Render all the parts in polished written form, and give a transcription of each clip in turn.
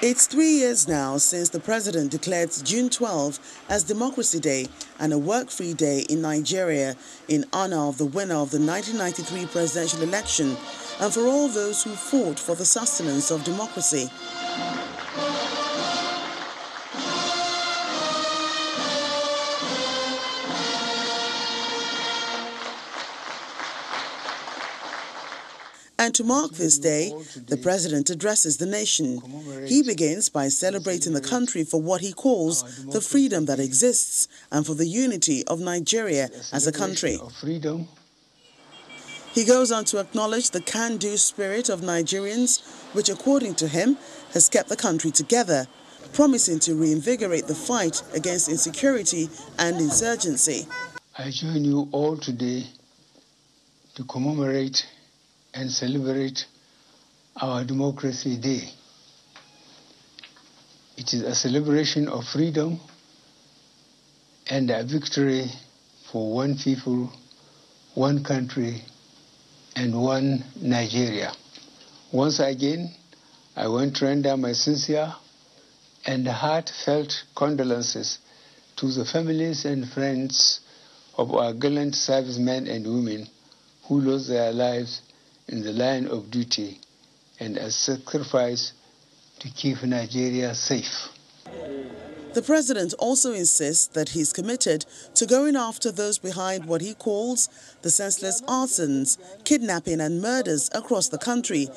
It's 3 years now since the president declared June 12 as Democracy Day and a work-free day in Nigeria in honor of the winner of the 1993 presidential election and for all those who fought for the sustenance of democracy. And to mark this day, the president addresses the nation. He begins by celebrating the country for what he calls the freedom that exists and for the unity of Nigeria as a country. He goes on to acknowledge the can-do spirit of Nigerians, which according to him has kept the country together, promising to reinvigorate the fight against insecurity and insurgency. I join you all today to commemorate and celebrate our Democracy Day. It is a celebration of freedom and a victory for one people, one country, and one Nigeria. Once again, I want to render my sincere and heartfelt condolences to the families and friends of our gallant servicemen and women who lost their lives in the line of duty and as sacrifice to keep Nigeria safe. The president also insists that he's committed to going after those behind what he calls the senseless arsons, kidnapping and murders across the country,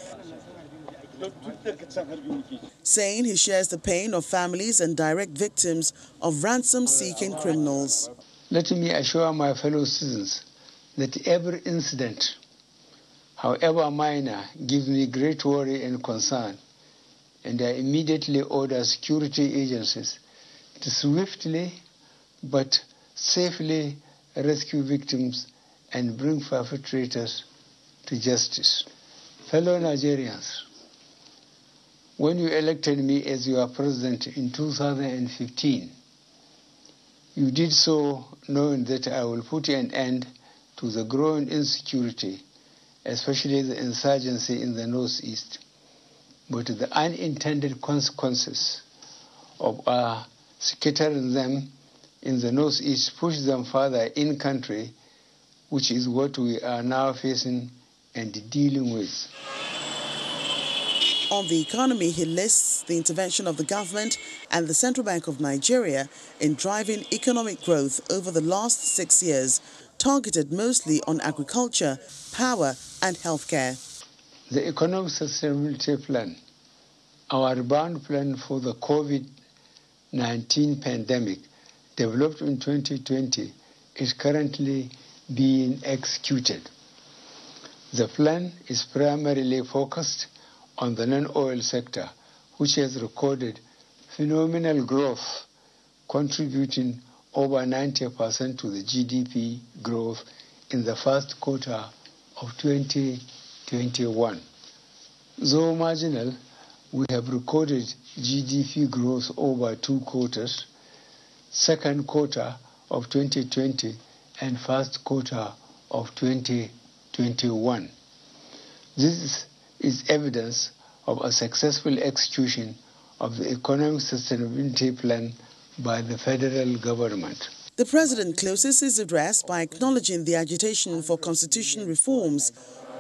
saying he shares the pain of families and direct victims of ransom-seeking criminals. Let me assure my fellow citizens that every incident, however minor, gives me great worry and concern, and I immediately order security agencies to swiftly but safely rescue victims and bring perpetrators to justice. Fellow Nigerians, when you elected me as your president in 2015, you did so knowing that I will put an end to the growing insecurity, especially the insurgency in the northeast. But the unintended consequences of scattering them in the northeast push them further in-country, which is what we are now facing and dealing with. On the economy, he lists the intervention of the government and the Central Bank of Nigeria in driving economic growth over the last 6 years, targeted mostly on agriculture, power and healthcare. The Economic Sustainability Plan, our rebound plan for the COVID-19 pandemic, developed in 2020, is currently being executed. The plan is primarily focused on the non-oil sector, which has recorded phenomenal growth, contributing over 90% to the GDP growth in the first quarter of 2021. Though marginal, we have recorded GDP growth over 2 quarters, second quarter of 2020 and first quarter of 2021. This is evidence of a successful execution of the Economic Sustainability Plan by the federal government. The president closes his address by acknowledging the agitation for constitutional reforms,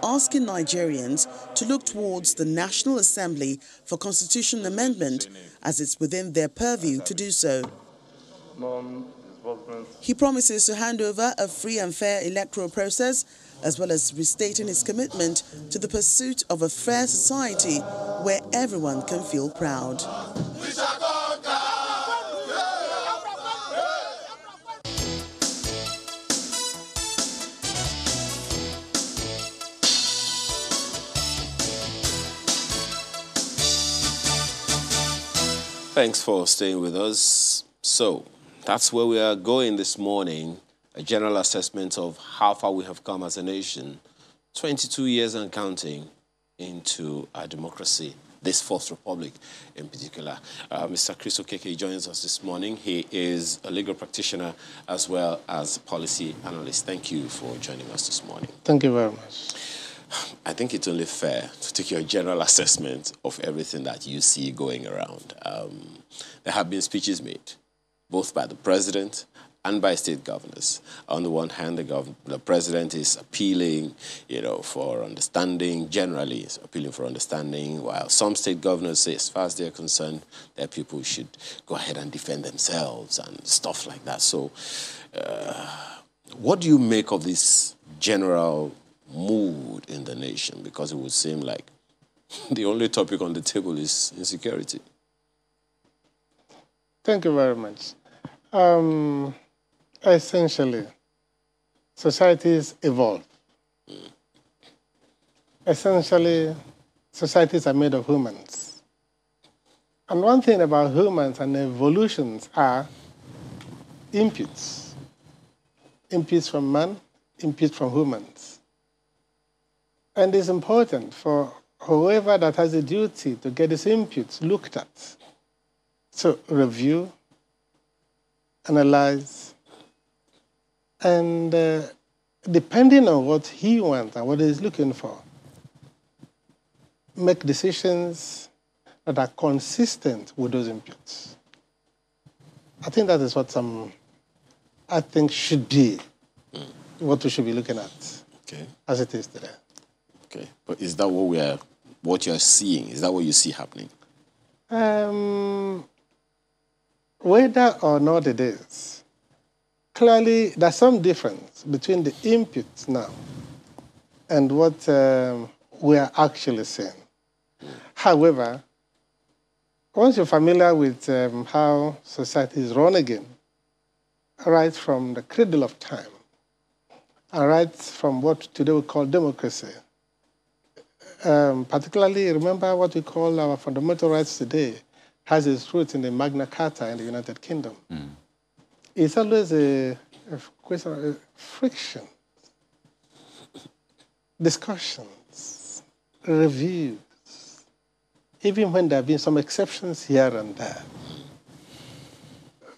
asking Nigerians to look towards the National Assembly for constitutional amendment as it's within their purview to do so. He promises to hand over a free and fair electoral process, as well as restating his commitment to the pursuit of a fair society where everyone can feel proud. Thanks for staying with us. So, that's where we are going this morning. A general assessment of how far we have come as a nation, 22 years and counting into our democracy, this Fourth Republic in particular. Mr. Chris Okeke joins us this morning. He is a legal practitioner as well as a policy analyst. Thank you for joining us this morning. Thank you very much. I think it's only fair to take your general assessment of everything that you see going around. There have been speeches made, both by the president and by state governors. On the one hand, the president is appealing, for understanding, generally is appealing for understanding, while some state governors say, as far as they're concerned, that people should go ahead and defend themselves and stuff like that. So what do you make of this general mood in the nation? Because it would seem like the only topic on the table is insecurity. Thank you very much. Essentially, societies evolve. Essentially, societies are made of humans. And one thing about humans and evolutions are inputs. Inputs from man, inputs from humans. And it's important for whoever that has a duty to get these inputs looked at. So review, analyze, and depending on what he wants and what he's looking for, make decisions that are consistent with those inputs. I think that is what I think should be what we should be looking at, as it is today. Okay, but is that what you're seeing? Is that what you see happening? Whether or not it is, clearly there's some difference between the inputs now and what we are actually seeing. However, once you're familiar with how society is run again, right from the cradle of time, and right from what today we call democracy, particularly remember what we call our fundamental rights today has its roots in the Magna Carta in the United Kingdom. It's always a question of friction, discussions, reviews, even when there have been some exceptions here and there.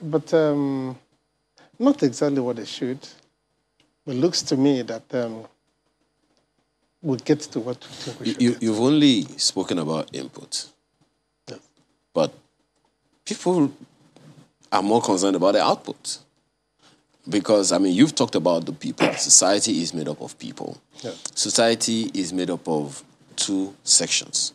But not exactly what they should. It looks to me that we'll get to what we think we should get. You've only spoken about input. Yes. But people are more concerned about the output. Because, you've talked about the people. Society is made up of people. Yeah. Society is made up of two sections.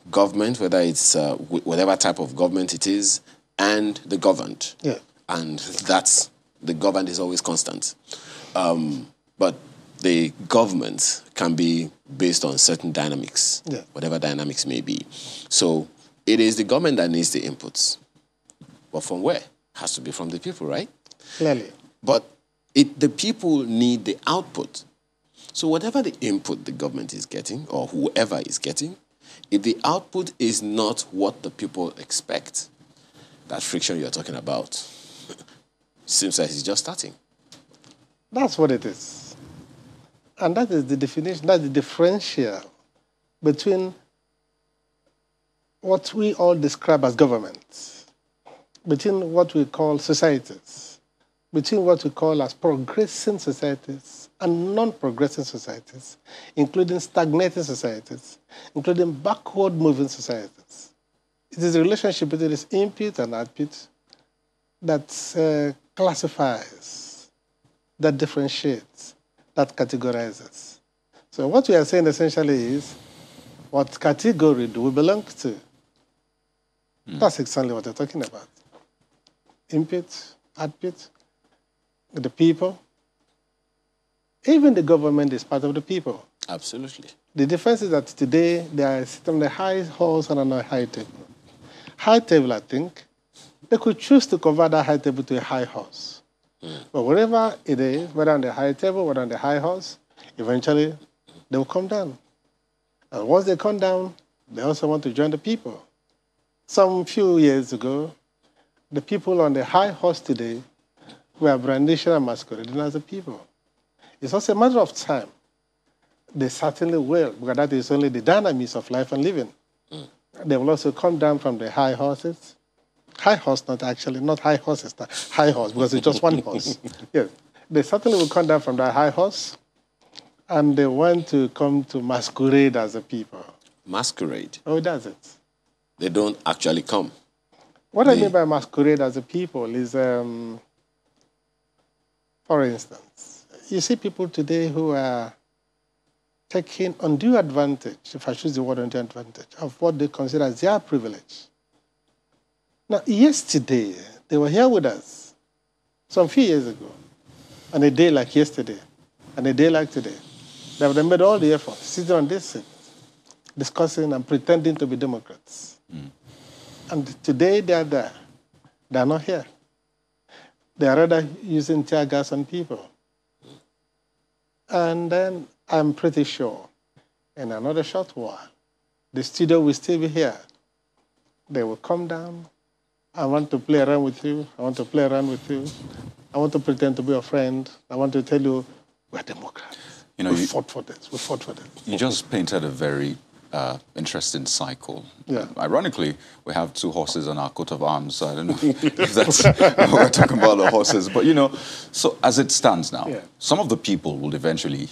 Government, whether it's whatever type of government it is, and the governed. Yeah. And the governed is always constant. But the government can be based on certain dynamics, whatever dynamics may be. So it is the government that needs the inputs. But from where? Has to be from the people, right? Clearly. But the people need the output. So whatever the input the government is getting, or whoever is getting, if the output is not what the people expect, that friction you're talking about seems like it's just starting. That's what it is. And that is the definition, that's the differential between what we all describe as governments, between what we call societies, between what we call as progressing societies and non-progressing societies, including stagnating societies, including backward-moving societies. It is the relationship between this input and output that classifies, that differentiates, that categorizes. So what we are saying essentially is, what category do we belong to? That's exactly what they're talking about. Input, output, the people. Even the government is part of the people. Absolutely. The difference is that today they are sitting on the high horse and on a high table. High table, I think, they could choose to convert that high table to a high horse. But wherever it is, whether on the high table, whether on the high horse, eventually they will come down. And once they come down, they also want to join the people. Some few years ago, the people on the high horse today were brandishing and masquerading as the people. It's also a matter of time. They certainly will, because that is only the dynamics of life and living. They will also come down from the high horses. High horse, not high horses, high horse, because it's just one horse. Yes. They certainly will come down from the high horse, and they want to come to masquerade as a people. Masquerade? Oh, does it? They don't actually come. What I mean by masquerade as a people is, for instance, you see people today who are taking undue advantage, if I choose the word undue advantage, of what they consider as their privilege. Now, yesterday, they were here with us, some few years ago, and a day like yesterday, and a day like today. They have made all the effort, sitting on this seat, discussing and pretending to be Democrats. And today they are there. They are not here. They are rather using tear gas on people. And then I'm pretty sure in another short while, the studio will still be here. They will come down. I want to play around with you. I want to play around with you. I want to pretend to be a friend. I want to tell you, we're Democrats. You know, we fought for this. We fought for this. You just painted a very interesting cycle. Yeah. Ironically, we have two horses on our coat of arms, so I don't know if that's we're talking about the horses. But, you know, so as it stands now, some of the people will eventually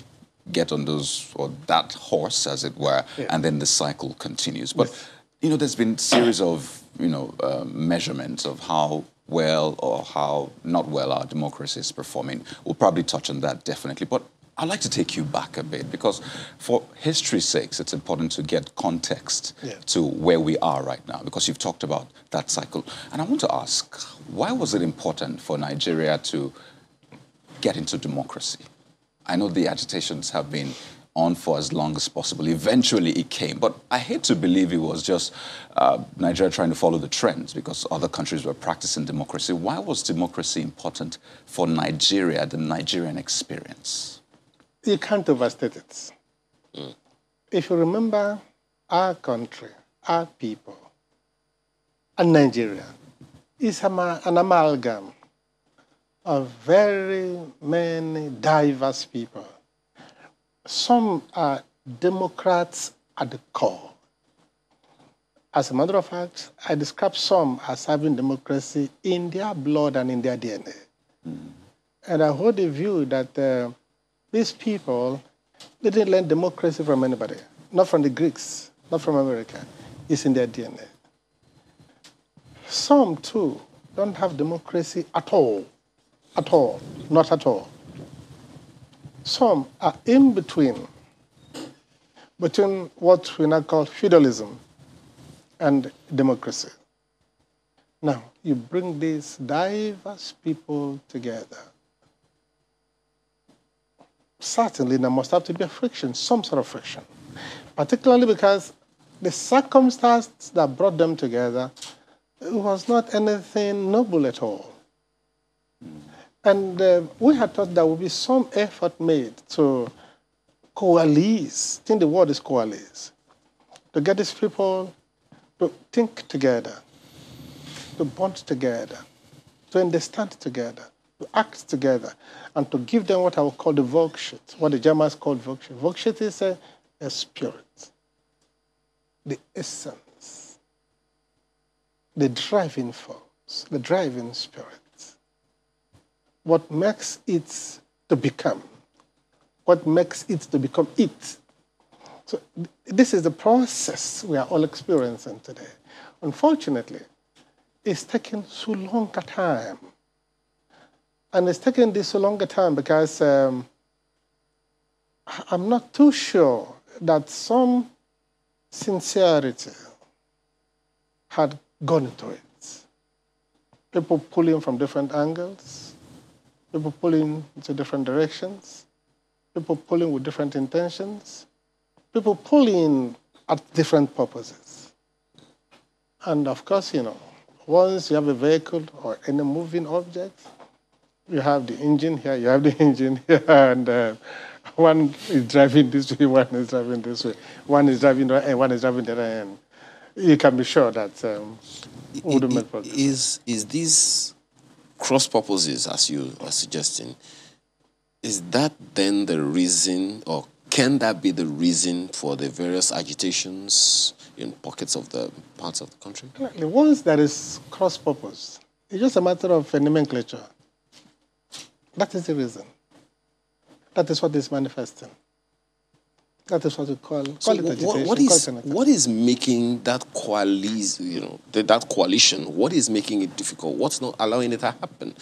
get on those, or that horse, as it were, and then the cycle continues. But, you know, there's been a series of, you know, measurements of how well or how not well our democracy is performing. We'll probably touch on that, definitely. But I'd like to take you back a bit, because for history's sake, it's important to get context to where we are right now, because you've talked about that cycle. And I want to ask, why was it important for Nigeria to get into democracy? I know the agitations have been on for as long as possible. Eventually it came, but I hate to believe it was just Nigeria trying to follow the trends, because other countries were practicing democracy. Why was democracy important for Nigeria, the Nigerian experience? You can't overstate it. If you remember, our country, our people, and Nigeria is an amalgam of very many diverse people. Some are Democrats at the core. As a matter of fact, I describe some as having democracy in their blood and in their DNA. And I hold the view that these people, they didn't learn democracy from anybody, not from the Greeks, not from America. It's in their DNA. Some, too, don't have democracy at all, not at all. Some are in between what we now call feudalism and democracy. Now, you bring these diverse people together. Certainly, there must have to be a friction, some sort of friction, particularly because the circumstance that brought them together was not anything noble at all. And we had thought there would be some effort made to coalesce, I think the word is coalesce, to get these people to think together, to bond together, to understand together, to act together, and to give them what I would call the Volkschaft, what the Germans call Volkschaft. Volkschaft is a spirit, the essence, the driving force, the driving spirit. What makes it to become, what makes it to become it. So this is the process we are all experiencing today. Unfortunately, it's taken so long a time. And it's taken this so long a time because I'm not too sure that some sincerity had gone into it. People pulling from different angles, people pulling into different directions, people pulling with different intentions, people pulling at different purposes. And of course, you know, once you have a vehicle or any moving object, you have the engine here, you have the engine here, and one is driving this way, one is driving this way, one is driving the end, one is driving the other end. You can be sure that wouldn't make progress. Is these cross purposes, as you are suggesting, is that then the reason, or can that be the reason for the various agitations in pockets of the parts of the country? Once there is cross purpose, it's just a matter of nomenclature. That is the reason. That is what is manifesting. That is what we call So it agitation. what is making that that coalition, what is making it difficult? What's not allowing it to happen?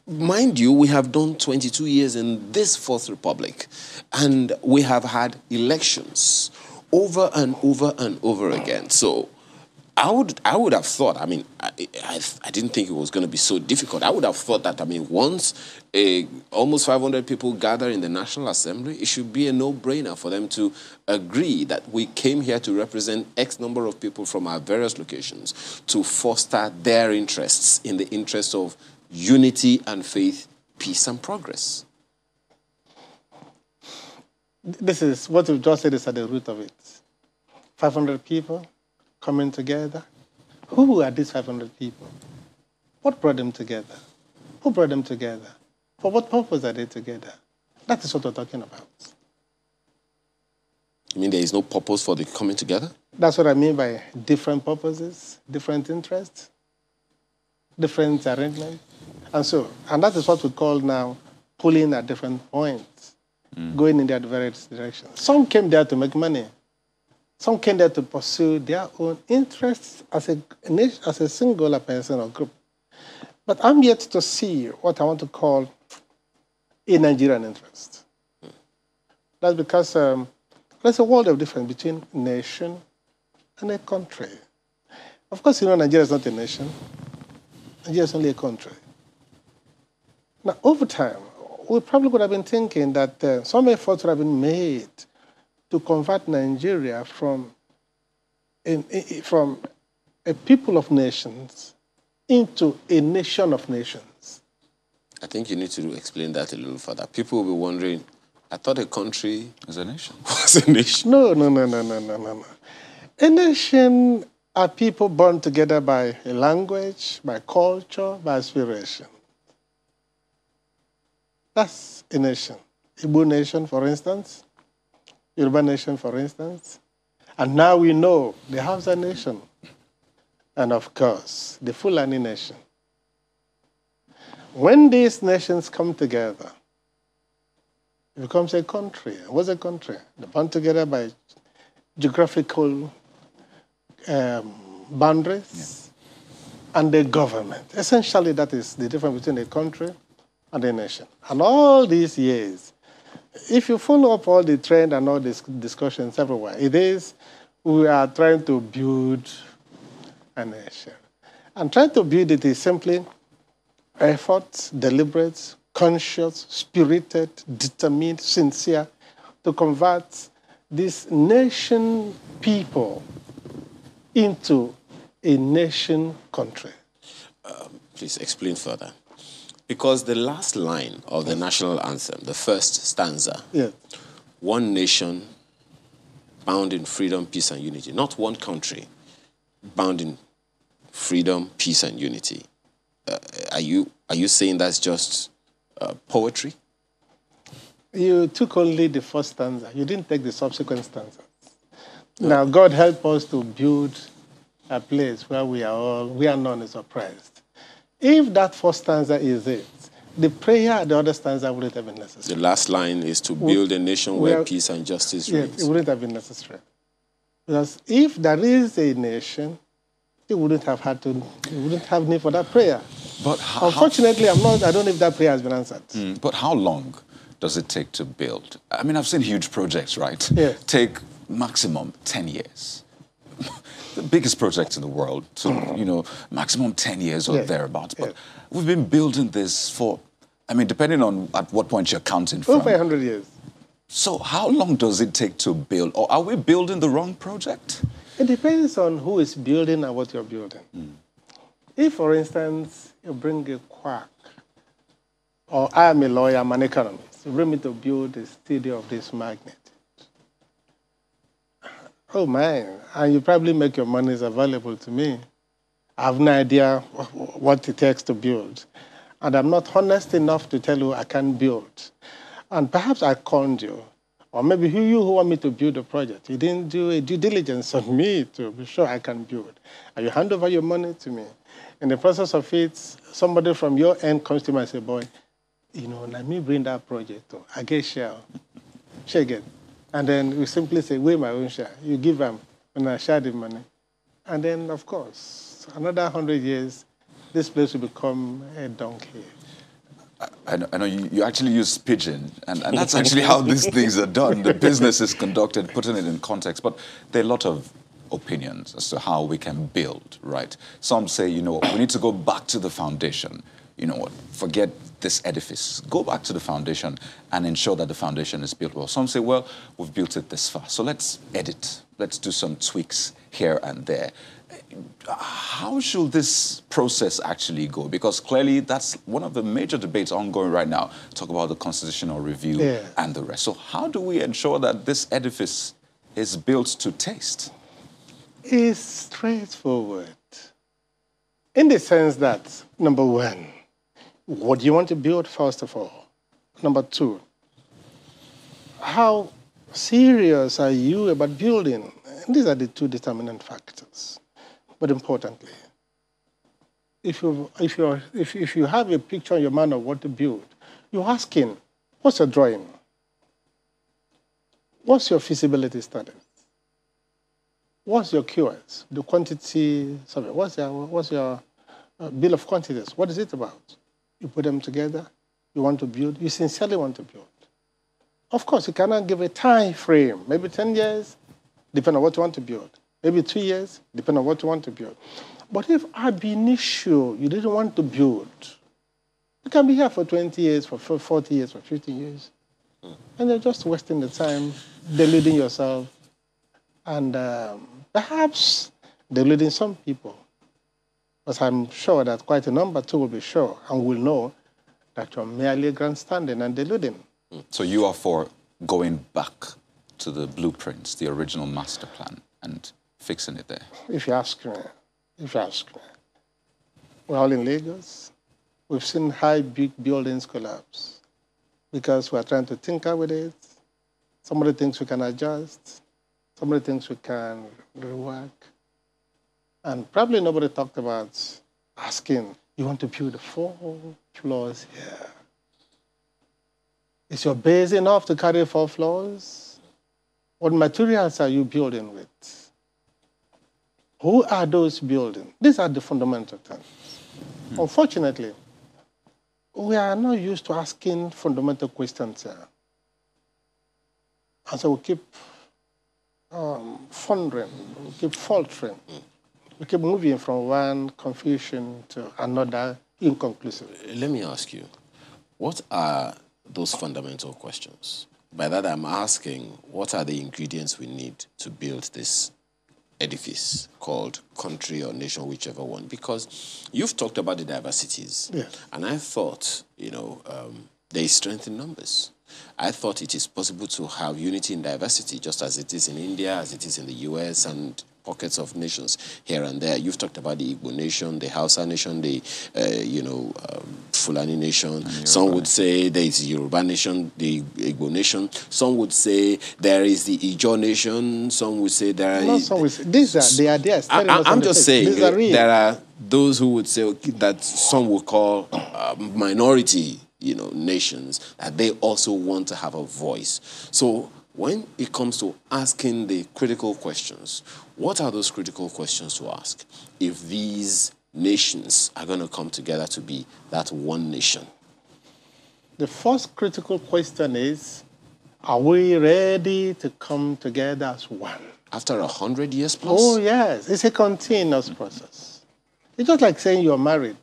Mind you, we have done 22 years in this Fourth Republic, and we have had elections over and over and over again. So I would have thought, I didn't think it was going to be so difficult. I would have thought that, once almost 500 people gather in the National Assembly, it should be a no-brainer for them to agree that we came here to represent X number of people from our various locations to foster their interests in the interest of unity and faith, peace and progress. This is what you've just said is at the root of it. 500 people coming together. Who are these 500 people? What brought them together? Who brought them together? For what purpose are they together? That is what we're talking about. You mean there is no purpose for the coming together? That's what I mean by different purposes, different interests, different arrangements. And that is what we call now pulling at different points, going in their various directions. Some came there to make money. Some came there to pursue their own interests as a singular person or group. But I'm yet to see what I want to call a Nigerian interest. That's because there's a world of difference between nation and a country. Of course, Nigeria is not a nation. Nigeria is only a country. Now, over time, we probably would have been thinking that some efforts would have been made to convert Nigeria from a people of nations into a nation of nations. I think you need to explain that a little further. People will be wondering, I thought a country was a nation. Was a nation. No. A nation are people born together by a language, by culture, by aspiration. That's a nation. Igbo nation, for instance. Yoruba nation, for instance. And now we know the Hausa nation. And of course, the Fulani nation. When these nations come together, it becomes a country. What's a country? They're bound together by geographical boundaries and the government. Essentially, that is the difference between a country and a nation. And all these years, if you follow up all the trend and all these discussions everywhere, it is we are trying to build a nation. And trying to build it is simply effort, deliberate, conscious, spirited, determined, sincere, to convert this nation people into a nation country. Please explain further. Because the last line of the national anthem, the first stanza, one nation bound in freedom, peace, and unity. Not one country bound in freedom, peace, and unity. Are you saying that's just poetry? You took only the first stanza. You didn't take the subsequent stanzas. Now, God help us to build a place where we are none is oppressed. If that first stanza is it, the prayer, the other stanza wouldn't have been necessary. The last line is to build a nation where peace and justice reigns. Yes, it wouldn't have been necessary. Because if there is a nation, it wouldn't have need for that prayer. But unfortunately, I don't know if that prayer has been answered. But how long does it take to build? I mean, I've seen huge projects, right? Yeah. Take maximum 10 years. The biggest project in the world, so, maximum 10 years or thereabouts. But we've been building this for, depending on at what point you're counting from. Over 100 years. So how long does it take to build? Or are we building the wrong project? It depends on who is building and what you're building. If, for instance, you bring a quack, or I am a lawyer, I'm an economist, you bring me to build a study of this magnet. Oh, man, and you probably make your monies available to me. I have no idea what it takes to build. And I'm not honest enough to tell you I can build. And perhaps I conned you. Or maybe you who want me to build a project, you didn't do a due diligence on me to be sure I can build. And you hand over your money to me. In the process of it, somebody from your end comes to me and says, boy, let me bring that project to. I get share. Share it. And then we simply say, weigh my own share. You give them, and I share the money. And then, of course, another 100 years, this place will become a donkey. I know you actually use pidgin, and that's actually how these things are done. The business is conducted, putting it in context. But there are a lot of opinions as to how we can build, right? Some say, you know, we need to go back to the foundation. You know what, forget this edifice. Go back to the foundation and ensure that the foundation is built well. Some say, well, we've built it this far, so let's edit. Let's do some tweaks here and there. How should this process actually go? Because clearly that's one of the major debates ongoing right now. Talk about the constitutional review and the rest. So how do we ensure that this edifice is built to taste? It's straightforward. In the sense that, number one, what do you want to build, first of all? Number two, how serious are you about building? And these are the two determinant factors. But importantly, if you have a picture in your mind of what to build, you're asking, what's your drawing? What's your feasibility study? What's your QS? The quantity survey. What's your bill of quantities? What is it about? You put them together. You want to build. You sincerely want to build. Of course, you cannot give a time frame. Maybe 10 years, depending on what you want to build. Maybe 2 years, depending on what you want to build. But if ab initio you didn't want to build, you can be here for 20 years, for 40 years, for 50 years. And you're just wasting the time, deluding yourself, and perhaps deluding some people. But I'm sure that quite a number too will be sure and will know that you're merely grandstanding and deluding. So you are for going back to the blueprints, the original master plan, and fixing it there? If you ask me, we're all in Lagos. We've seen big buildings collapse because we're trying to tinker with it. Some of the things we can adjust, some of the things we can rework. And probably nobody talked about asking, you want to build 4 floors here? Is your base enough to carry 4 floors? What materials are you building with? Who are those building? These are the fundamental things. Unfortunately, we are not used to asking fundamental questions here. And so we keep wondering, we keep faltering. We keep moving from one confusion to another inconclusive. Let me ask you, what are those fundamental questions? By that I'm asking, what are the ingredients we need to build this edifice called country or nation, whichever one? Because you've talked about the diversities. Yes. And I thought, there is strength in numbers. I thought it is possible to have unity in diversity, just as it is in India, as it is in the US, and pockets of nations here and there. You've talked about the Igbo nation, the Hausa nation, the, Fulani nation. Some would say there is the Yoruba nation, the Igbo nation. Some would say there is the Ijaw nation. Some would say there is... These are the ideas. I'm just saying there are those who would say that some would call minority, nations, that they also want to have a voice. So when it comes to asking the critical questions, what are those critical questions to ask if these nations are going to come together to be that one nation? The first critical question is, are we ready to come together as one? After 100 years plus? Oh, yes. It's a continuous process. It's just like saying you're married.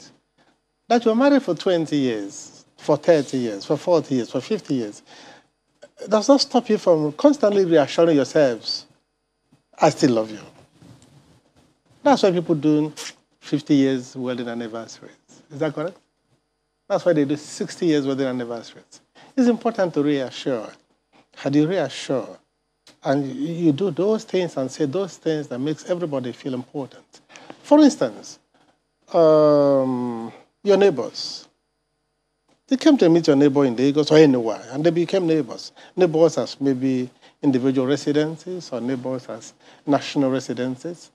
That you're married for 20 years, for 30 years, for 40 years, for 50 years. It does not stop you from constantly reassuring yourselves, I still love you. That's why people do 50 years wedding anniversaries. Is that correct? That's why they do 60 years wedding anniversaries. It's important to reassure. How do you reassure? And you do those things and say those things that makes everybody feel important. For instance, your neighbors. They came to meet your neighbor in Lagos or anywhere, and they became neighbors. Neighbors as maybe individual residences or neighbors as national residences.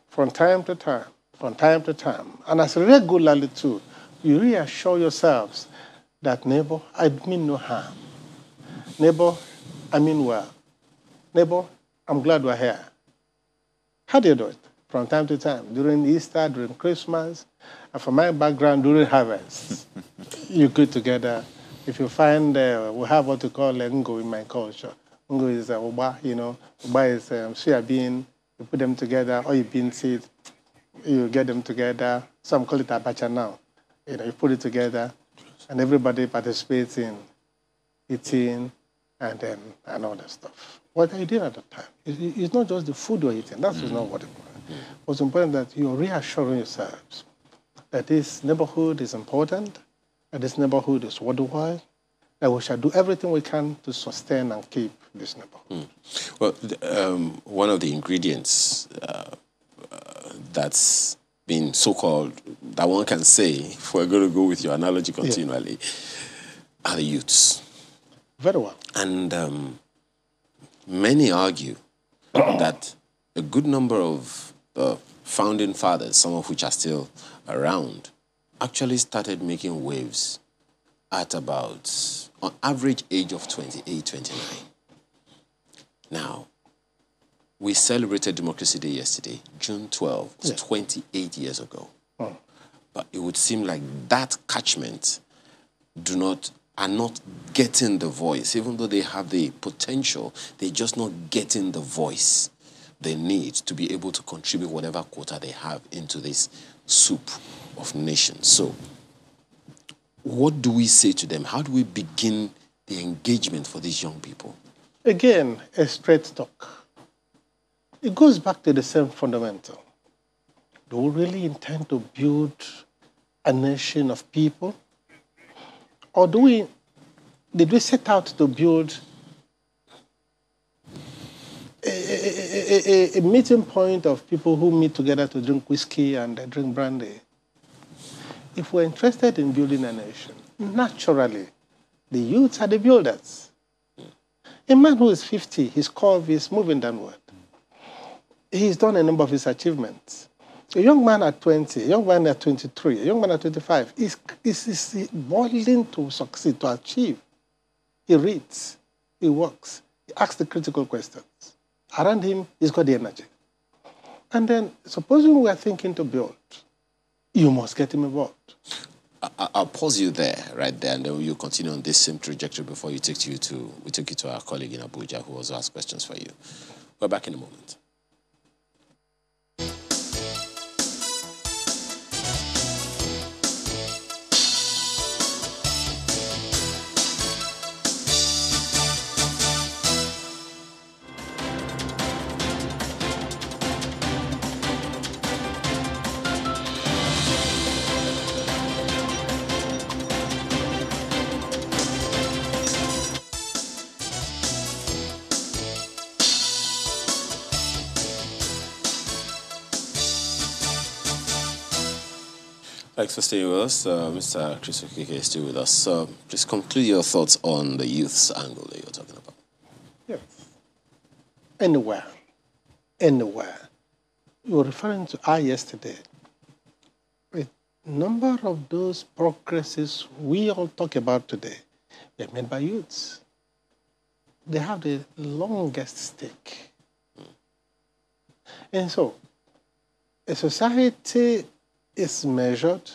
From time to time. And as regularly too, you reassure yourselves that, neighbor, I mean no harm. Neighbor, I mean well. neighbor, I'm glad we're here. How do you do it? From time to time, during Easter, during Christmas, and from my background, during harvest. You get together. If you find, we have what we call ngo in my culture. Ngo is uba, you know. Uba is soya bean. You put them together, or you bean seed. You get them together. Some call it abacha now. You know, you put it together, and everybody participates in eating and all that stuff. What are you doing at the time? It's not just the food you're eating. That's not what it was. What's important that you're reassuring yourselves that this neighborhood is important, that this neighborhood is worthwhile, that we shall do everything we can to sustain and keep this neighborhood. Well, one of the ingredients that's been so-called, that one can say, if we're going to go with your analogy continually, are the youths. Very well. And many argue that a good number of the founding fathers, some of which are still around, actually started making waves at about, on average age of 28, 29. Now, we celebrated Democracy Day yesterday, June 12, it's 28 years ago. But it would seem like that catchment are not getting the voice. Even though they have the potential, they're just not getting the voice they need to be able to contribute whatever quota they have into this soup of nations. So, what do we say to them? How do we begin the engagement for these young people? Again, a straight talk. It goes back to the same fundamental. Do we really intend to build a nation of people? Or did we set out to build a meeting point of people who meet together to drink whiskey and drink brandy? If we're interested in building a nation, naturally, the youths are the builders. A man who is 50, his curve is moving downward. He's done a number of his achievements. A young man at 20, a young man at 23, a young man at 25 is boiling to succeed, to achieve. He reads, he works, he asks the critical questions. Around him, he's got the energy. And then, supposing we are thinking to build, you must get him involved. I'll pause you there, right there, and then you continue on this same trajectory before we take you to our colleague in Abuja who also has questions for you. We're back in a moment. Thanks for staying with us. Mr. Chris Okeke is still with us. Please conclude your thoughts on the youth's angle that you're talking about. Yes. Anywhere. You were referring to yesterday. A number of those progresses we all talk about today were made by youths. They have the longest stake. And so, a society is measured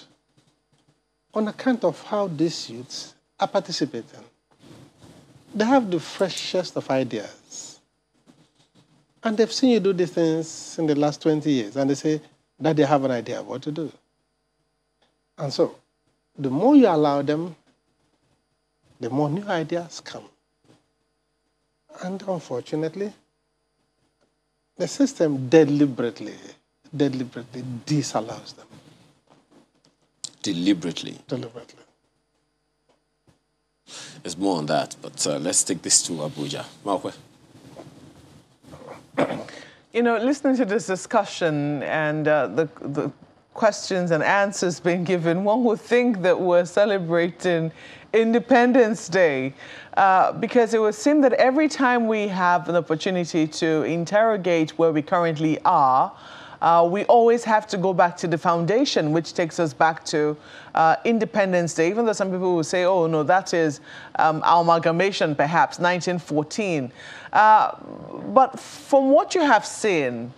on account of how these youths are participating. They have the freshest of ideas. And they've seen you do these things in the last 20 years, and they say that they have an idea of what to do. And so, the more you allow them, the more new ideas come. And unfortunately, the system deliberately disallows them. Deliberately? Deliberately. There's more on that, but let's take this to Abuja. Malkwe. You know, listening to this discussion and the questions and answers being given, one would think that we're celebrating Independence Day because it would seem that every time we have an opportunity to interrogate where we currently are, we always have to go back to the foundation, which takes us back to Independence Day, even though some people will say, oh, no, that is amalgamation, perhaps, 1914. But from what you have seen,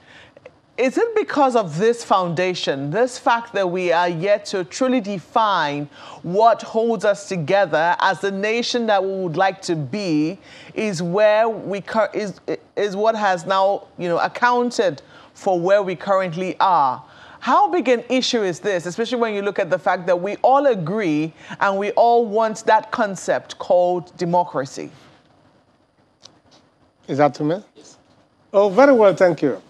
is it because of this foundation, this fact that we are yet to truly define what holds us together as the nation that we would like to be, is where we is what has now, accounted for where we currently are? How big an issue is this, especially when you look at the fact that we all agree and we all want that concept called democracy? Is that to me? Yes. Oh, very well, thank you.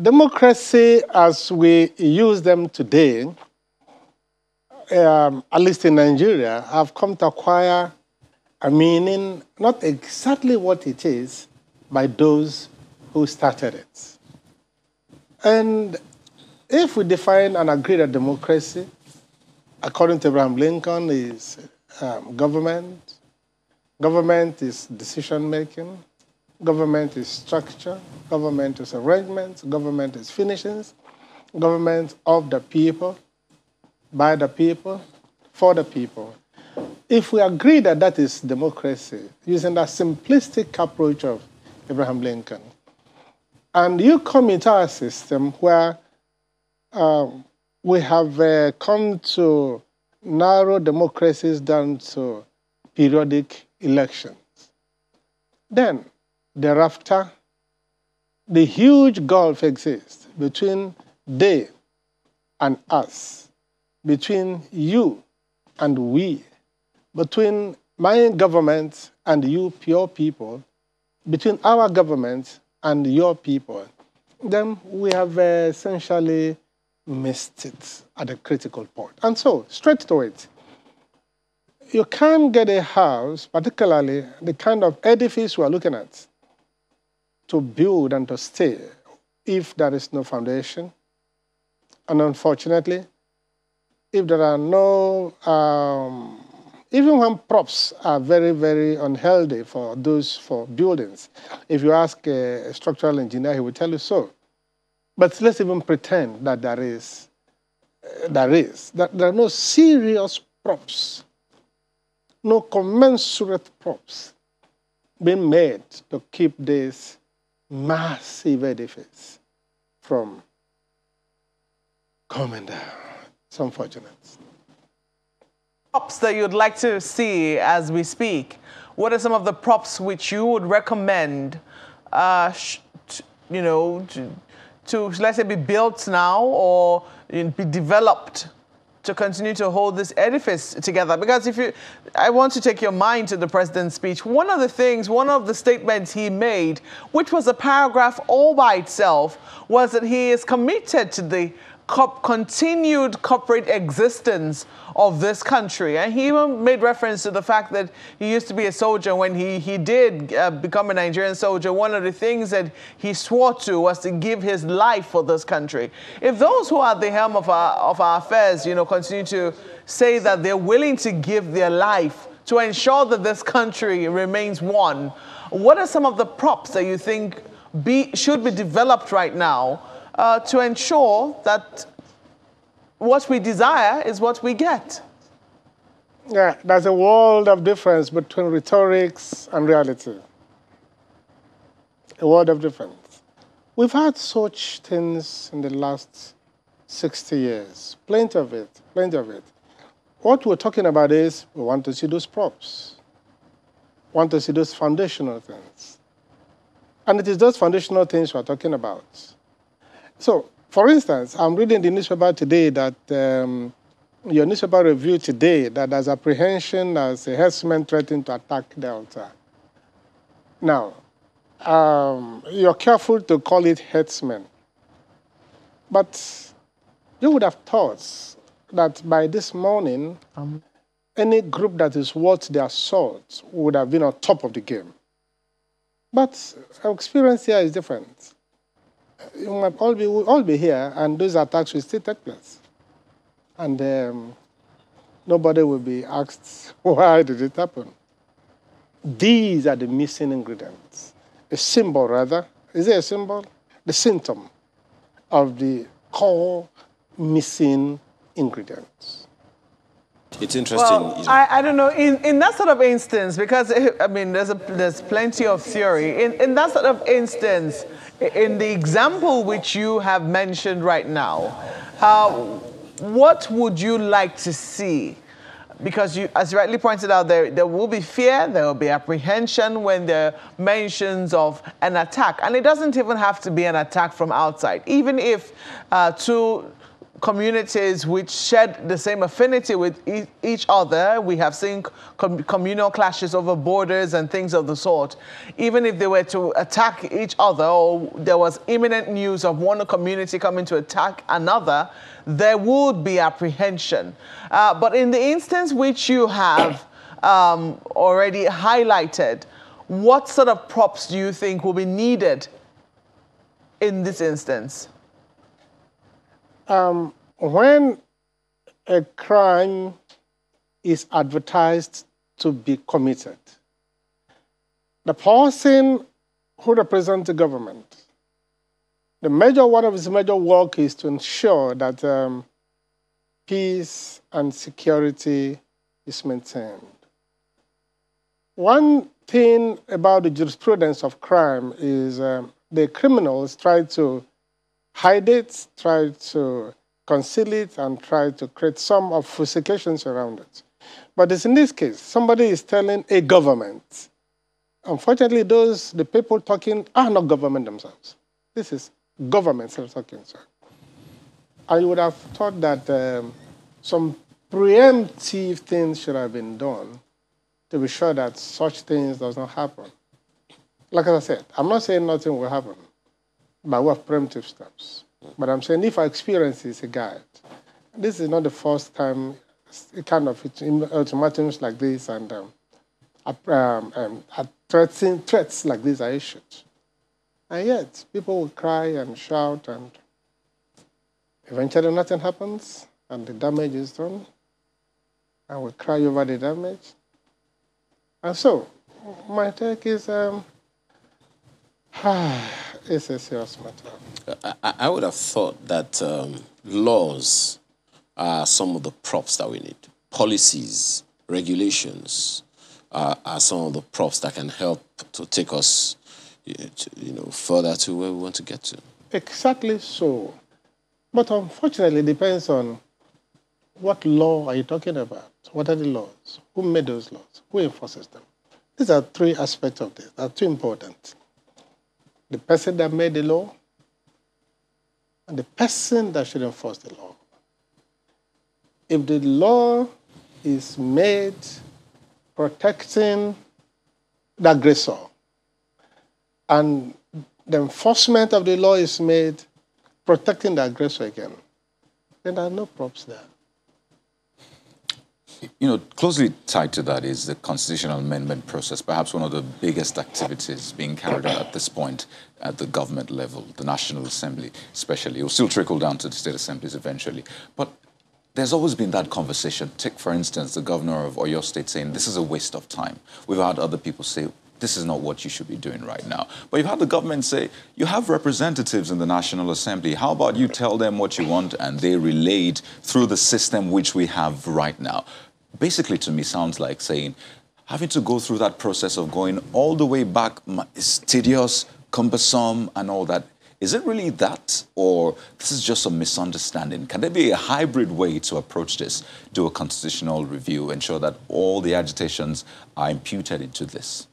Democracy, as we use them today, at least in Nigeria, have come to acquire a meaning, not exactly what it is, by those who started it. And if we define and agree that democracy, according to Abraham Lincoln, is government, government is decision-making, government is structure, government is arrangements, government is finishings, government of the people, by the people, for the people. If we agree that that is democracy, using that simplistic approach of Abraham Lincoln, and you come into our system where we have come to narrow democracies down to periodic elections, then thereafter, the huge gulf exists between they and us, between you and we, between my government and you, pure people, between our government and your people. Then we have essentially missed it at a critical point. And so, straight to it, you can't get a house, particularly the kind of edifice we're looking at, to build and to stay if there is no foundation. And unfortunately, if there are no, even when props are very, very unhealthy for buildings, if you ask a structural engineer, he will tell you so. But let's even pretend that there are no serious props, no commensurate props being made to keep this massive edifice from coming down. It's unfortunate. Props that you'd like to see as we speak, what are some of the props which you would recommend, to let's say be built now or be developed to continue to hold this edifice together? Because I want to take your mind to the president's speech. One of the statements he made, which was a paragraph all by itself, was that he is committed to the continued corporate existence of this country. And he even made reference to the fact that he used to be a soldier. When he did become a Nigerian soldier, one of the things that he swore to was to give his life for this country. If those who are at the helm of our affairs, continue to say that they're willing to give their life to ensure that this country remains one, what are some of the props that you think should be developed right now to ensure that what we desire is what we get? Yeah, there's a world of difference between rhetorics and reality. A world of difference. We've had such things in the last 60 years. Plenty of it, plenty of it. What we're talking about is we want to see those props. We want to see those foundational things. And it is those foundational things we're talking about. So, for instance, I'm reading the newspaper today that your newspaper review today that there's apprehension as a herdsman threatening to attack Delta. Now, you're careful to call it herdsmen, but you would have thought that by this morning, any group that is worth their salt would have been on top of the game. But our experience here is different. You might all be here, and those attacks will still take place. And nobody will be asked, why did it happen? These are the missing ingredients. A symbol, rather. Is it a symbol? the symptom of the core missing ingredients. It's interesting. Well, I don't know, in that sort of instance, because, I mean, there's plenty of theory. In that sort of instance, in the example which you have mentioned right now, what would you like to see? Because you, as you rightly pointed out, there will be fear, there will be apprehension when there are mentions of an attack. And it doesn't even have to be an attack from outside. Even if two communities which share the same affinity with each other, we have seen communal clashes over borders and things of the sort. Even if they were to attack each other, or there was imminent news of one community coming to attack another, there would be apprehension. But in the instance which you have already highlighted, what sort of props do you think will be needed in this instance? When a crime is advertised to be committed, the person who represents the government, one of his major work is to ensure that peace and security is maintained. One thing about the jurisprudence of crime is the criminals try to hide it, try to conceal it, and try to create some obfuscations around it. But in this case, somebody is telling a government. Unfortunately, the people talking are not government themselves. This is government talking, sir. I would have thought that some preemptive things should have been done to be sure that such things does not happen. Like I said, I'm not saying nothing will happen, but we have preemptive steps. But I'm saying if our experience is a guide, this is not the first time kind of ultimatums like this and threats like this are issued. And yet, people will cry and shout, and eventually nothing happens, and the damage is done, and we cry over the damage. And so, my take is, it's a serious matter. I would have thought that laws are some of the props that we need. Policies, regulations are some of the props that can help to take us further to where we want to get to. Exactly so. But unfortunately, it depends on what law are you talking about? What are the laws? Who made those laws? Who enforces them? These are three aspects of this. They are too important. The person that made the law and the person that should enforce the law. If the law is made protecting the aggressor, and the enforcement of the law is made protecting the aggressor again, then there are no props there. Closely tied to that is the constitutional amendment process, perhaps one of the biggest activities being carried out at this point at the government level, the National Assembly especially. It will still trickle down to the state assemblies eventually. But there's always been that conversation. Take, for instance, the governor of Oyo State saying, this is a waste of time. We've had other people say, this is not what you should be doing right now. But you've had the government say, you have representatives in the National Assembly. How about you tell them what you want and they relay it through the system which we have right now? Basically, to me, sounds like saying, having to go through that process of going all the way back is tedious, cumbersome, and all that. Is it really that, or this is just a misunderstanding? Can there be a hybrid way to approach this, do a constitutional review, ensure that all the agitations are imputed into this?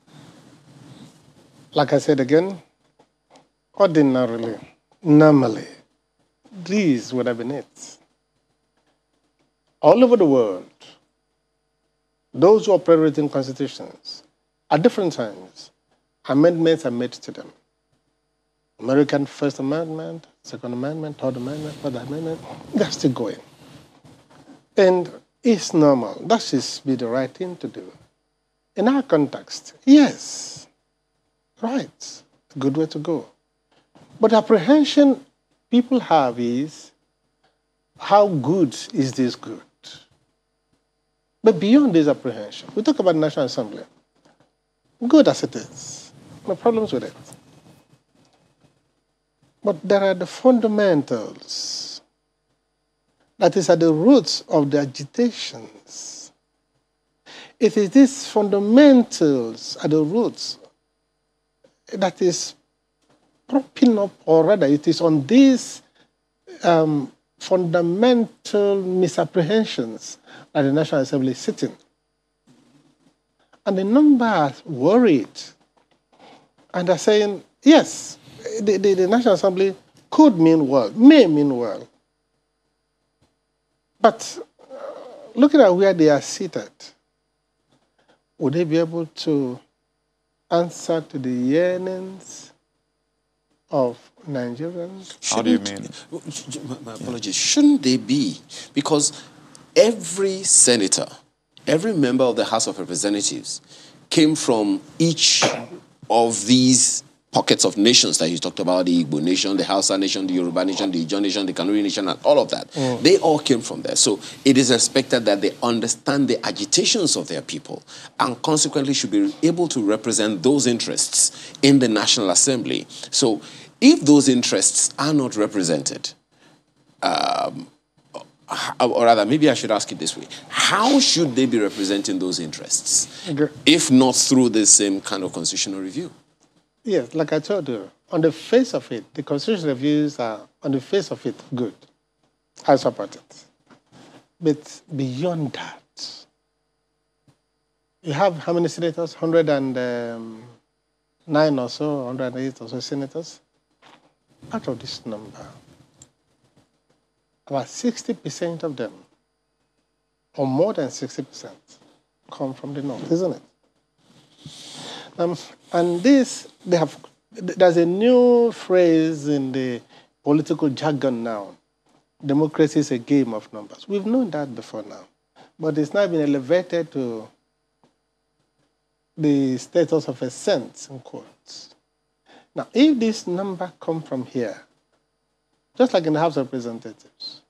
Like I said again, ordinarily, normally, these would have been it. All over the world, those who operate in constitutions, at different times, amendments are made to them. American First Amendment, Second Amendment, Third Amendment, Fourth Amendment, they're still going. And it's normal. That should be the right thing to do. In our context, yes, right, good way to go. But the apprehension people have is, how good is this good? But beyond this apprehension, we talk about National Assembly. Good as it is, no problems with it. But there are the fundamentals that is at the roots of the agitations. It is these fundamentals at the roots that is propping up, or rather it is on these fundamental misapprehensions that the National Assembly is sitting. And the number are worried. And they're saying, yes, the National Assembly could mean well, may mean well. But looking at where they are seated, would they be able to answer to the yearnings of Nigerians? How do you mean? My apologies. Shouldn't they be? Because every senator, every member of the House of Representatives came from each of these pockets of nations that you talked about, the Igbo nation, the Hausa nation, the Yoruba nation, the Ijaw nation, the Kanuri nation, and all of that. They all came from there. So it is expected that they understand the agitations of their people and consequently should be able to represent those interests in the National Assembly. So if those interests are not represented, or rather, maybe I should ask it this way. How should they be representing those interests, if not through the same kind of constitutional review? Yes, like I told you, on the face of it, the constitutional reviews are, on the face of it, good. I support it. But beyond that, you have how many senators? 109 or so, 108 or so senators. Out of this number, about 60% of them, or more than 60%, come from the north, isn't it? And this, there's a new phrase in the political jargon now. Democracy is a game of numbers. We've known that before now. But it's now been elevated to the status of a sense, in quotes. Now, if this number comes from here, just like in the House of Representatives,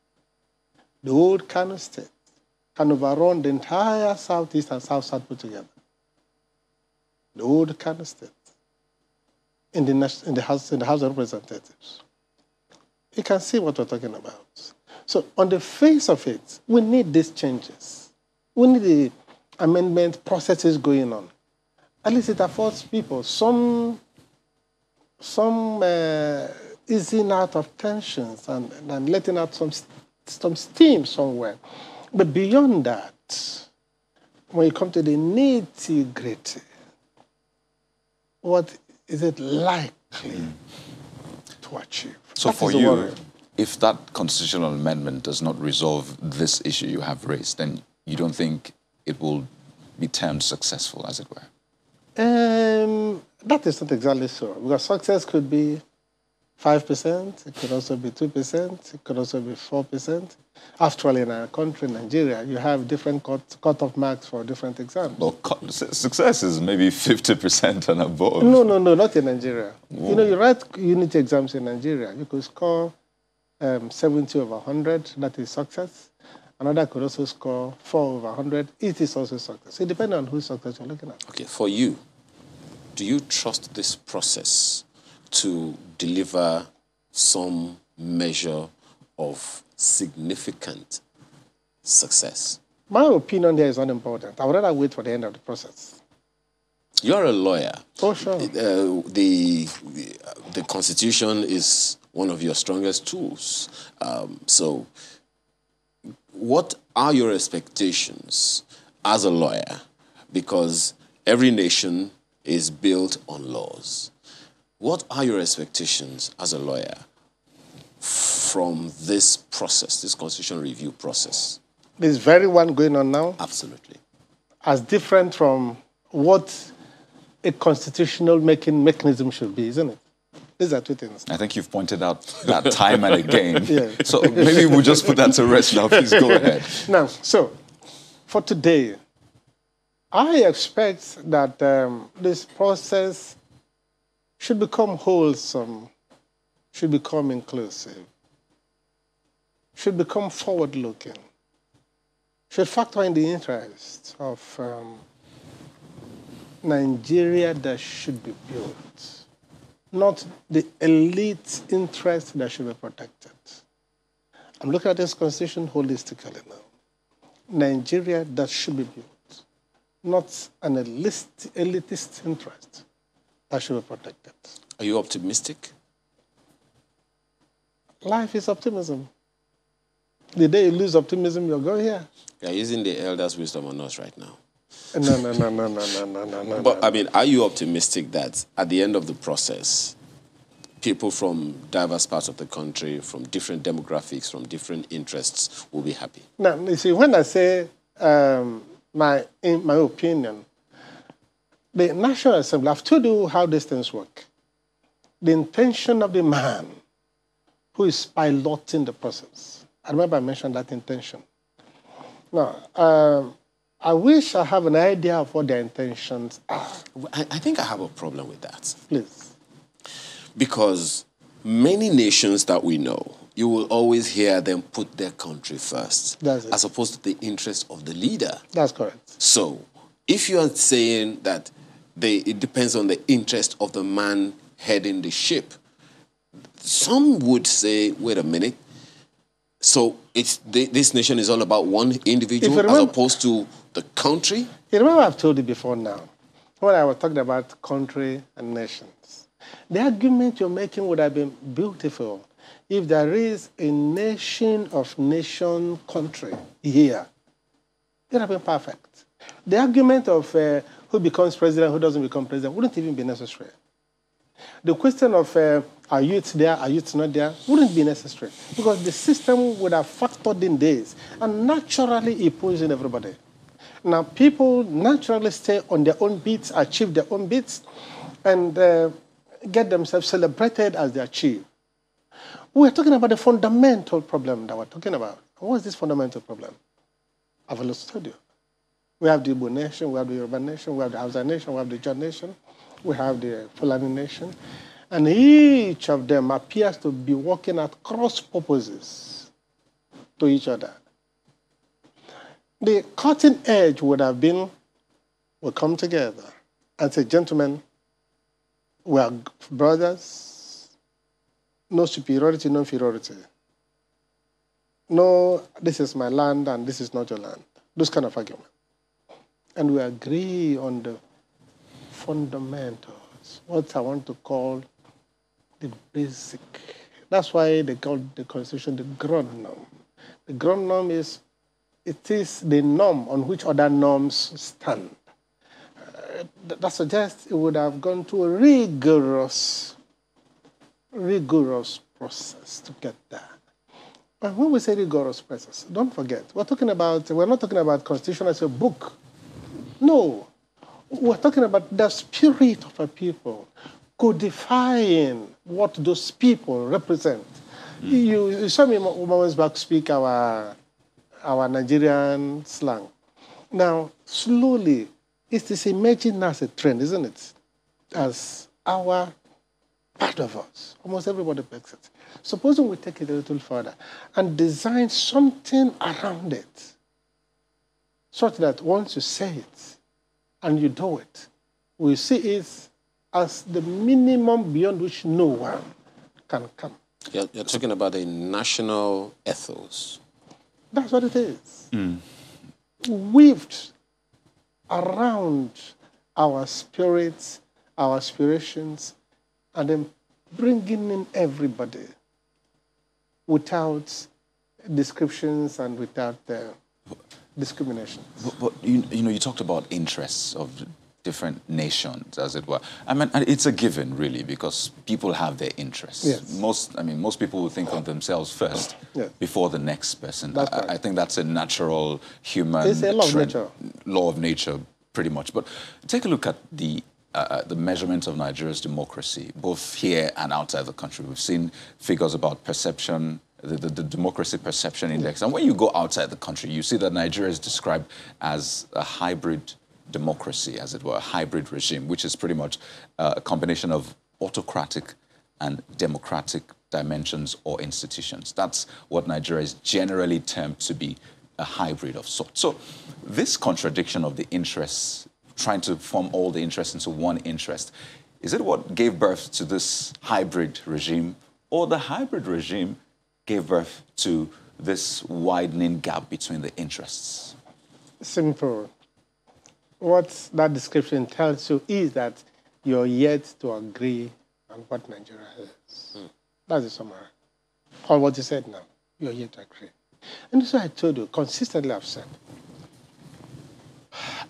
the old Kano state can overrun the entire Southeast and South-South put together. The old Kano state in the House of Representatives. You can see what we're talking about. So on the face of it, we need these changes. We need the amendment processes going on. At least it affords people some easing out of tensions and letting out some steam somewhere. But beyond that, when you come to the nitty-gritty, what is it likely to achieve? So That for is the you, worry. if that constitutional amendment does not resolve this issue you have raised, then you don't think it will be termed successful, as it were? That is not exactly so, because success could be 5%, it could also be 2%, it could also be 4%. After all, in our country, Nigeria, you have different cut-off marks for different exams. Well, success is maybe 50% and above. No, not in Nigeria. Whoa. You know, you write unit exams in Nigeria, you could score 70 over 100, that is success. Another could also score 4 over 100, it is also success. It depends on whose success you're looking at. Okay, for you, do you trust this process to deliver some measure of significant success? My opinion there is unimportant. I would rather wait for the end of the process. You're a lawyer. Oh, sure. The Constitution is one of your strongest tools. So what are your expectations as a lawyer? Because every nation is built on laws. What are your expectations as a lawyer from this process, this constitutional review process? This very one going on now? Absolutely. As different from what a constitutional mechanism should be, isn't it? These are two things. I think you've pointed out that time and again. Yeah. So maybe we'll just put that to rest now. Please go ahead. Now, so for today, I expect that this process should become wholesome, should become inclusive, should become forward-looking, should factor in the interests of Nigeria that should be built. not the elite interest that should be protected. I'm looking at this constitution holistically now. Nigeria that should be built, not an elitist interest that should be protected. Are you optimistic? Life is optimism. The day you lose optimism, you'll go here. You're using the elders' wisdom on us right now. No. But, I mean, are you optimistic that at the end of the process, people from diverse parts of the country, from different demographics, from different interests, will be happy? Now, you see, when I say in my opinion, the National Assembly, I've told you how these things work. The intention of the man who is piloting the process. I remember I mentioned that intention. Now, I wish I have an idea of what their intentions are. I think I have a problem with that. Please. Because many nations that we know, you will always hear them put their country first, That's it. as opposed to the interest of the leader. That's correct. So, if you are saying that it depends on the interest of the man heading the ship, some would say, wait a minute, so this nation is all about one individual as opposed to the country? You remember I've told you before now, when I was talking about country and nations. The argument you're making would have been beautiful if there is a nation of nation country here. It would have been perfect. The argument of who becomes president, who doesn't become president, wouldn't even be necessary. The question of are youths there, are youths not there, wouldn't be necessary because the system would have factored in this and naturally it pulls in everybody. Now, people naturally stay on their own beats, achieve their own beats, and get themselves celebrated as they achieve. We're talking about the fundamental problem that we're talking about. What is this fundamental problem? I've always told you. We have the Igbo nation, we have the Yoruba nation, we have the Hausa nation, we have the Jah nation, we have the Fulani nation, and each of them appears to be working at cross purposes to each other. The cutting edge would have been, we'll come together and say, gentlemen, we are brothers, no superiority, no inferiority. No, this is my land and this is not your land. Those kind of argument. And we agree on the fundamentals, what I want to call the basic. That's why they call the Constitution the ground norm. The ground norm is, it is the norm on which other norms stand. That suggests it would have gone through a rigorous process to get there. And when we say rigorous process, don't forget, we're not talking about Constitution as a book. No, we're talking about the spirit of a people, codifying what those people represent. You saw me moments back speak our Nigerian slang. Now, slowly, it is emerging as a trend, isn't it? As our part of us. Almost everybody makes it. Supposing we take it a little further and design something around it, such that once you say it and you do it, we see it as the minimum beyond which no one can come. You're talking about a national ethos. That's what it is. Weaved around our spirits, our aspirations, and then bringing in everybody without descriptions and without discriminations. But you talked about interests of different nations, as it were. I mean, it's a given, really, because people have their interests. Yes. Most people will think of themselves first before the next person. I think that's a natural human It's a law of nature. Law of nature, pretty much. But take a look at the measurement of Nigeria's democracy, both here and outside the country. We've seen figures about perception, the Democracy Perception Index. And when you go outside the country, you see that Nigeria is described as a hybrid democracy, as it were, a hybrid regime, which is pretty much a combination of autocratic and democratic dimensions or institutions. That's what Nigeria is generally termed to be, a hybrid of sorts. So this contradiction of the interests, trying to form all the interests into one interest, Is it what gave birth to this hybrid regime, or the hybrid regime gave birth to this widening gap between the interests? Simple. What that description tells you is that you're yet to agree on what Nigeria is. That's the summary. Or what you said now, you're yet to agree. And this is what I told you, consistently I've said.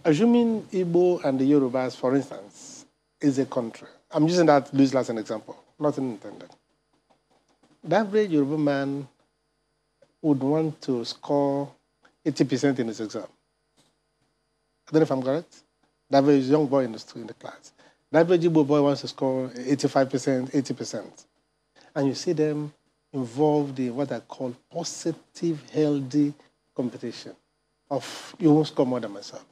Assuming Igbo and the Yorubas, for instance, is a country. I'm using that Louis as an example, nothing intended. The average Yoruba man would want to score 80% in his exam. I don't know if I'm correct. The average young boy in the class. The average Igbo boy wants to score 85%, 80%. And you see them involved in what I call positive, healthy competition of you won't score more than myself.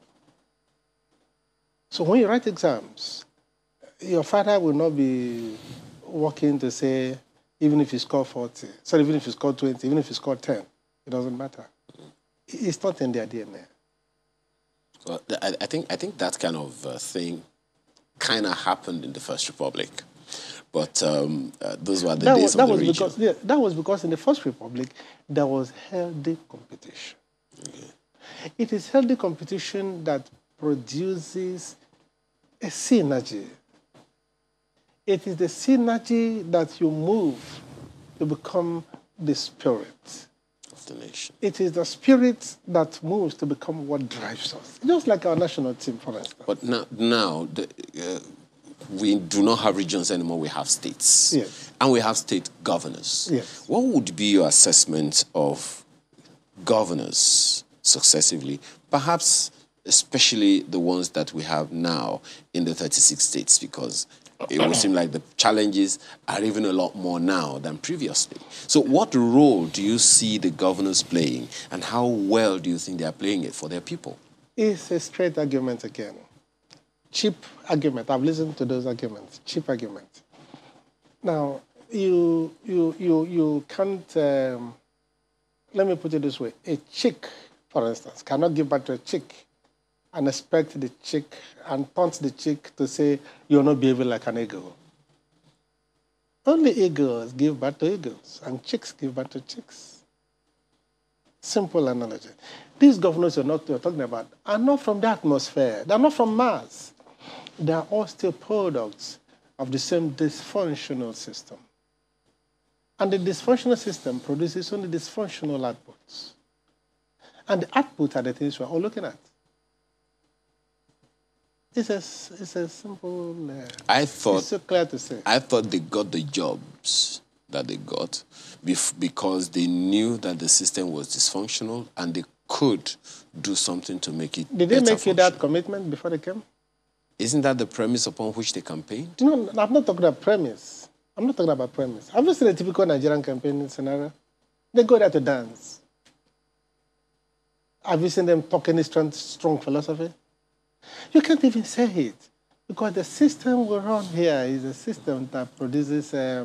So when you write exams, your father will not be working to say, even if you score 40, sorry, even if you score 20, even if you score 10, it doesn't matter. It's not in their DNA. Well, I think that kind of thing kind of happened in the First Republic, but those were the days of the region. Because, yeah, that was because in the First Republic there was healthy competition. Okay. It is healthy competition that produces a synergy. It is the synergy that you move to become the spirit of the nation. It is the spirit that moves to become what drives us. Just like our national team, for instance. But now we do not have regions anymore, we have states. Yes. And we have state governors. Yes. What would be your assessment of governors successively, perhaps especially the ones that we have now in the 36 states, because it would seem like the challenges are even a lot more now than previously. So what role do you see the governors playing, and how well do you think they are playing it for their people? It's a straight argument again. Cheap argument. I've listened to those arguments. Cheap argument. Now, you can't, let me put it this way. A chick, for instance, cannot give birth to a chick and expect the chick and taunt the chick to say, you're not behaving like an eagle. Only eagles give birth to eagles, and chicks give birth to chicks. Simple analogy. These governors you're talking about are not from the atmosphere. They're not from Mars. They are all still products of the same dysfunctional system. And the dysfunctional system produces only dysfunctional outputs. And the outputs are the things we're all looking at. It's a simple... it's so clear to say. I thought they got the jobs that they got because they knew that the system was dysfunctional and they could do something to make it Did they make you that commitment before they came? Isn't that the premise upon which they campaigned? No, I'm not talking about premise. I'm not talking about premise. Have you seen a typical Nigerian campaigning scenario? They go there to dance. Have you seen them talk any strong philosophy? You can't even say it, because the system we run here is a system that produces... I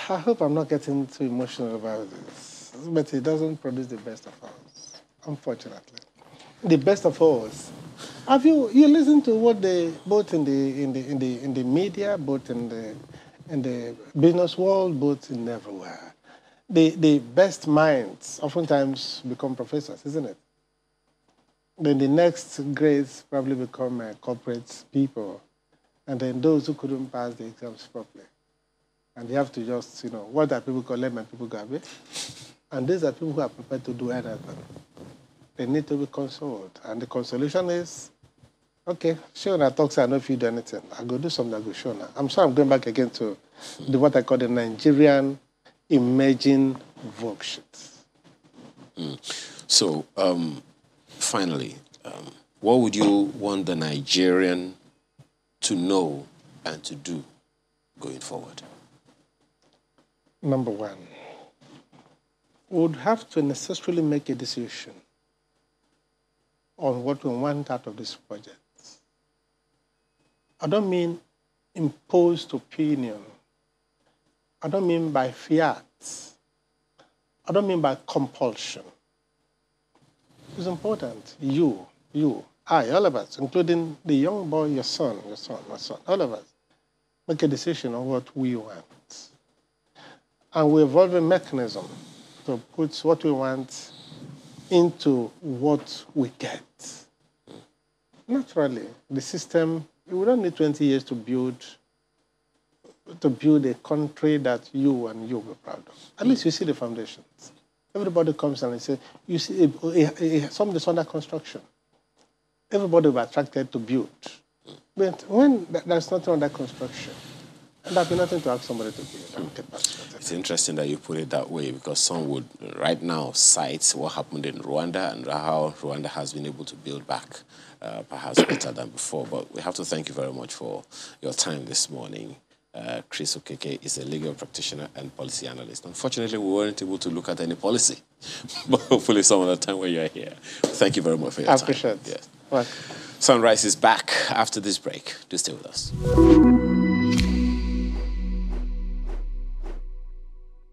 hope I'm not getting too emotional about this, but it doesn't produce the best of us, unfortunately. The best of us. Have you listened to what they, both in the media, both in the business world, both in everywhere, the best minds oftentimes become professors, isn't it? Then the next grades probably become corporate people. And then those who couldn't pass the exams properly. And they have to just, what are people call laymen, people go away. And these are people who are prepared to do anything. They need to be consoled. And the consolation is, okay, Shona talks, I know if you do anything. I'll go do something, I'll go Shona. I'm sorry, I'm going back again to what I call the Nigerian emerging worksheet. So, finally, what would you want the Nigerian to know and to do going forward? Number one, we would have to necessarily make a decision on what we want out of this project. I don't mean imposed opinion. I don't mean by fiat. I don't mean by compulsion. It's important. You, all of us, including the young boy, your son, my son, all of us, make a decision on what we want. And we evolve a mechanism to put what we want into what we get. Naturally, the system, we don't need 20 years to build a country that you and you will be proud of. At least you see the foundations. Everybody comes and they say, you see, somebody's under construction. Everybody will be attracted to build. But when there's nothing under construction, and there'll be nothing to ask somebody to build. It's interesting that you put it that way, because some would right now cite what happened in Rwanda and how Rwanda has been able to build back perhaps better than before. But we have to thank you very much for your time this morning. Chris Okeke is a legal practitioner and policy analyst. Unfortunately, we weren't able to look at any policy, but hopefully some other time when you're here. Thank you very much for your time. I appreciate it. Yes. Sunrise is back after this break. Do stay with us.